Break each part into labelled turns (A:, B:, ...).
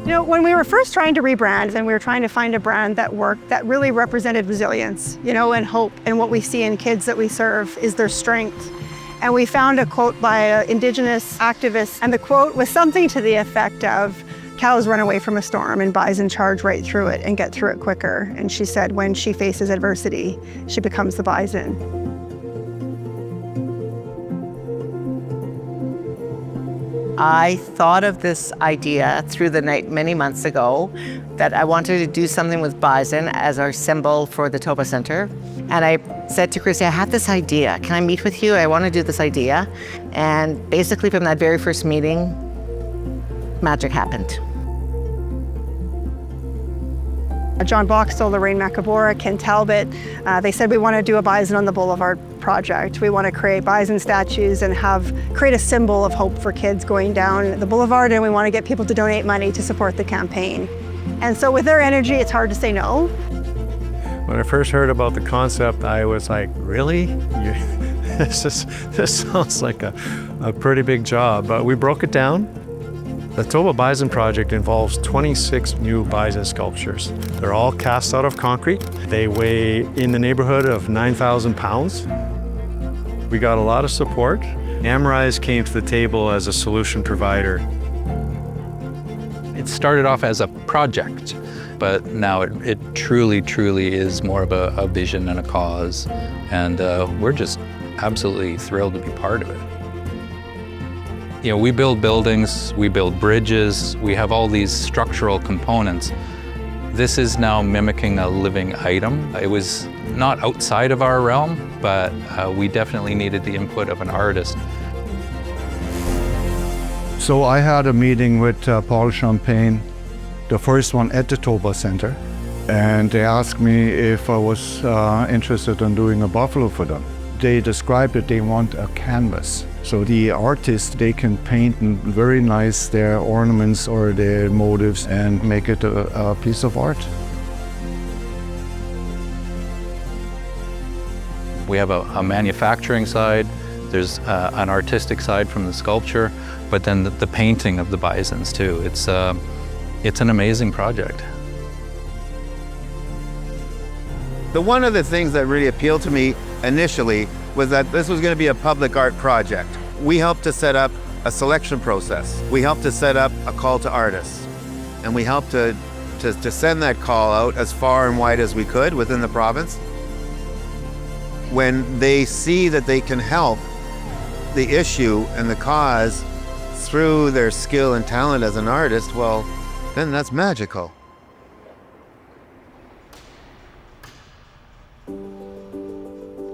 A: You know, when we were first trying to rebrand and we were trying to find a brand that worked, that really represented resilience, you know, and hope, and what we see in kids that we serve is their strength. And we found a quote by an Indigenous activist, and the quote was something to the effect of, "Cows run away from a storm and bison charge right through it and get through it quicker." And she said when she faces adversity, she becomes the bison.
B: I thought of this idea through the night many months ago that I wanted to do something with bison as our symbol for the Toba Center. And I said to Chrissy, I have this idea. Can I meet with you? I want to do this idea. And basically from that very first meeting, magic happened.
A: John Boxtel, Lorraine Macabora, Ken Talbot, they said we want to do a Bison on the Boulevard project. We want to create bison statues and create a symbol of hope for kids going down the boulevard, and we want to get people to donate money to support the campaign. And so with their energy, it's hard to say no.
C: When I first heard about the concept, I was like, really? This sounds like a pretty big job. But we broke it down. The Toba Bison project involves 26 new bison sculptures. They're all cast out of concrete. They weigh in the neighborhood of 9,000 pounds. We got a lot of support. Amrise came to the table as a solution provider.
D: It started off as a project, but now it truly is more of a vision and a cause. And we're just absolutely thrilled to be part of it. You know, we build buildings, we build bridges, we have all these structural components. This is now mimicking a living item. It was not outside of our realm, but we definitely needed the input of an artist.
E: So I had a meeting with Paul Champagne, the first one at the Toba Center, and they asked me if I was interested in doing a buffalo for them. They described that they want a canvas. So the artists, they can paint and very nice their ornaments or their motifs and make it a piece of art.
D: We have a manufacturing side, there's an artistic side from the sculpture, but then the painting of the bisons too. It's an amazing project.
F: One of the things that really appealed to me initially was that this was going to be a public art project. We helped to set up a selection process. We helped to set up a call to artists. And we helped to send that call out as far and wide as we could within the province. When they see that they can help the issue and the cause through their skill and talent as an artist, well, then that's magical.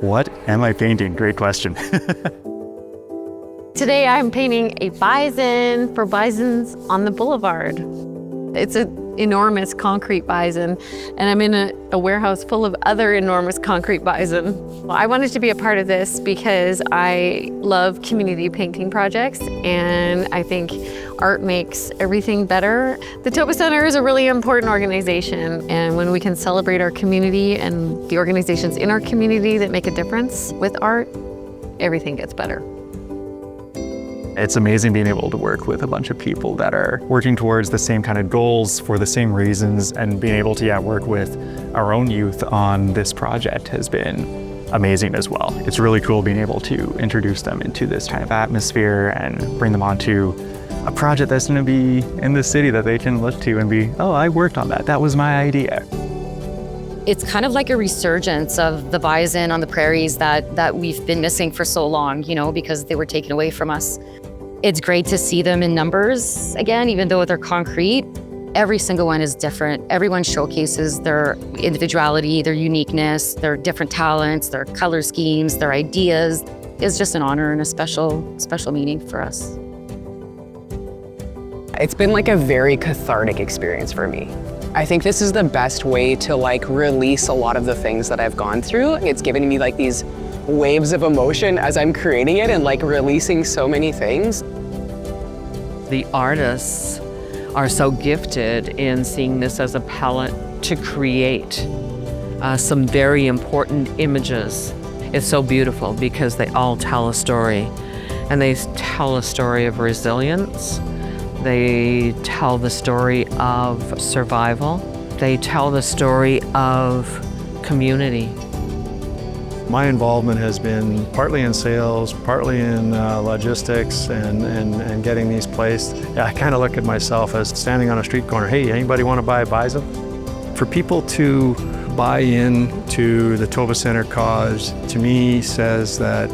G: What am I painting? Great question.
H: Today I'm painting a bison for Bisons on the Boulevard. It's an enormous concrete bison, and I'm in a warehouse full of other enormous concrete bison. Well, I wanted to be a part of this because I love community painting projects, and I think art makes everything better. The Toba Center is a really important organization, and when we can celebrate our community and the organizations in our community that make a difference with art, everything gets better.
G: It's amazing being able to work with a bunch of people that are working towards the same kind of goals for the same reasons, and being able to work with our own youth on this project has been amazing as well. It's really cool being able to introduce them into this kind of atmosphere and bring them onto a project that's going to be in the city that they can look to and be, oh, I worked on that. That was my idea.
I: It's kind of like a resurgence of the bison on the prairies that we've been missing for so long, you know, because they were taken away from us. It's great to see them in numbers again, even though they're concrete. Every single one is different. Everyone showcases their individuality, their uniqueness, their different talents, their color schemes, their ideas. It's just an honor and a special meaning for us.
J: It's been like a very cathartic experience for me. I think this is the best way to release a lot of the things that I've gone through. It's given me these waves of emotion as I'm creating it and releasing so many things.
K: The artists are so gifted in seeing this as a palette to create some very important images. It's so beautiful because they all tell a story, and they tell a story of resilience, They tell the story of survival. They tell the story of community.
C: My involvement has been partly in sales, partly in logistics and getting these placed. Yeah, I kind of look at myself as standing on a street corner. Hey, anybody want to buy a Bison? For people to buy into the Toba Center cause, to me, says that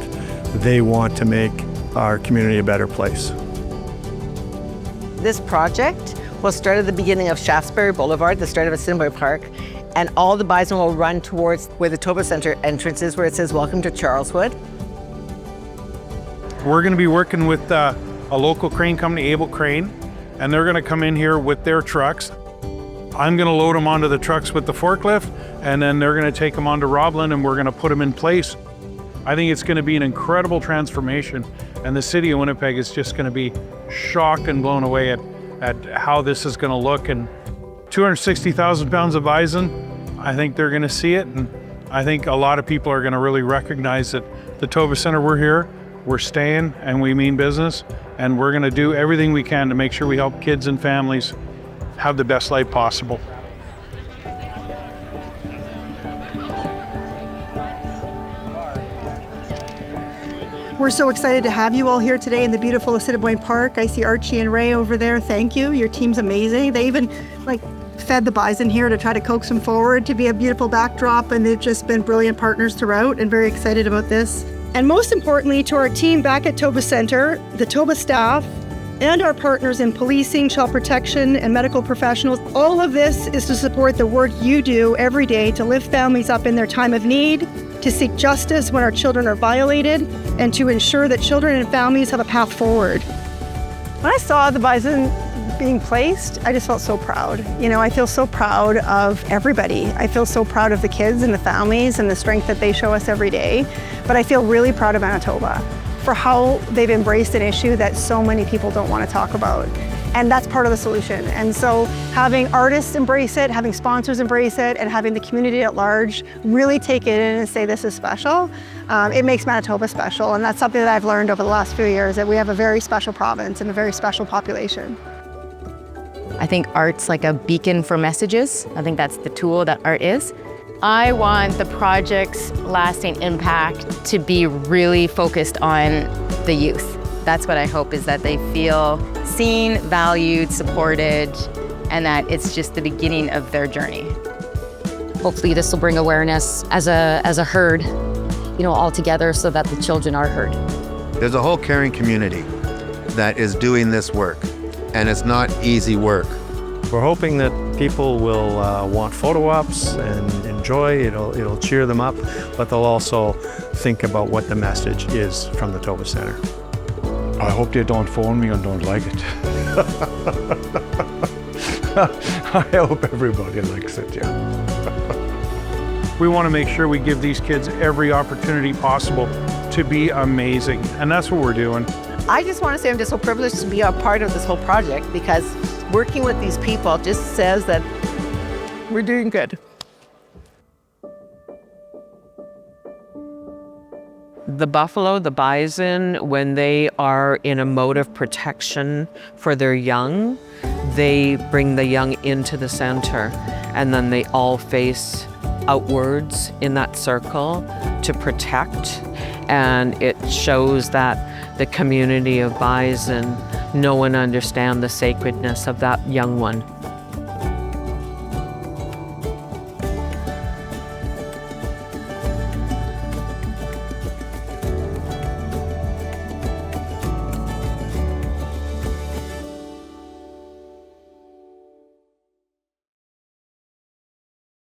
C: they want to make our community a better place.
B: This project will start at the beginning of Shaftesbury Boulevard, the start of Assiniboia Park, and all the bison will run towards where the Toba Center entrance is, where it says, "Welcome to Charleswood."
L: We're going to be working with a local crane company, Able Crane, and they're going to come in here with their trucks. I'm going to load them onto the trucks with the forklift, and then they're going to take them onto Roblin, and we're going to put them in place. I think it's going to be an incredible transformation, and the city of Winnipeg is just going to be shocked and blown away at how this is going to look. And 260,000 pounds of bison, I think they're going to see it, and I think a lot of people are going to really recognize that the Toba Center, we're here, we're staying, and we mean business, and we're going to do everything we can to make sure we help kids and families have the best life possible.
A: We're so excited to have you all here today in the beautiful Assiniboine Park. I see Archie and Ray over there. Thank you. Your team's amazing. They even fed the bison here to try to coax them forward to be a beautiful backdrop, and they've just been brilliant partners throughout and very excited about this. And most importantly, to our team back at Toba Center, the Toba staff, and our partners in policing, child protection, and medical professionals. All of this is to support the work you do every day to lift families up in their time of need, to seek justice when our children are violated, and to ensure that children and families have a path forward. When I saw the bison being placed, I just felt so proud. You know, I feel so proud of everybody. I feel so proud of the kids and the families and the strength that they show us every day. But I feel really proud of Manitoba for how they've embraced an issue that so many people don't want to talk about. And that's part of the solution. And so having artists embrace it, having sponsors embrace it, and having the community at large really take it in and say this is special, it makes Manitoba special. And that's something that I've learned over the last few years, that we have a very special province and a very special population.
I: I think art's like a beacon for messages. I think that's the tool that art is. I want the project's lasting impact to be really focused on the youth. That's what I hope, is that they feel seen, valued, supported, and that it's just the beginning of their journey. Hopefully this will bring awareness as a herd, you know, all together, so that the children are heard.
F: There's a whole caring community that is doing this work, and it's not easy work.
C: We're hoping that people will want photo ops and enjoy. It'll cheer them up, but they'll also think about what the message is from the Toba Center.
E: I hope they don't phone me and don't like it. I hope everybody likes it, yeah.
L: We want to make sure we give these kids every opportunity possible to be amazing, and that's what we're doing.
B: I just want to say I'm just so privileged to be a part of this whole project, because working with these people just says that we're doing good.
K: The buffalo, the bison, when they are in a mode of protection for their young, they bring the young into the center, and then they all face outwards in that circle to protect. And it shows that the community of bison know and understand the sacredness of that young one.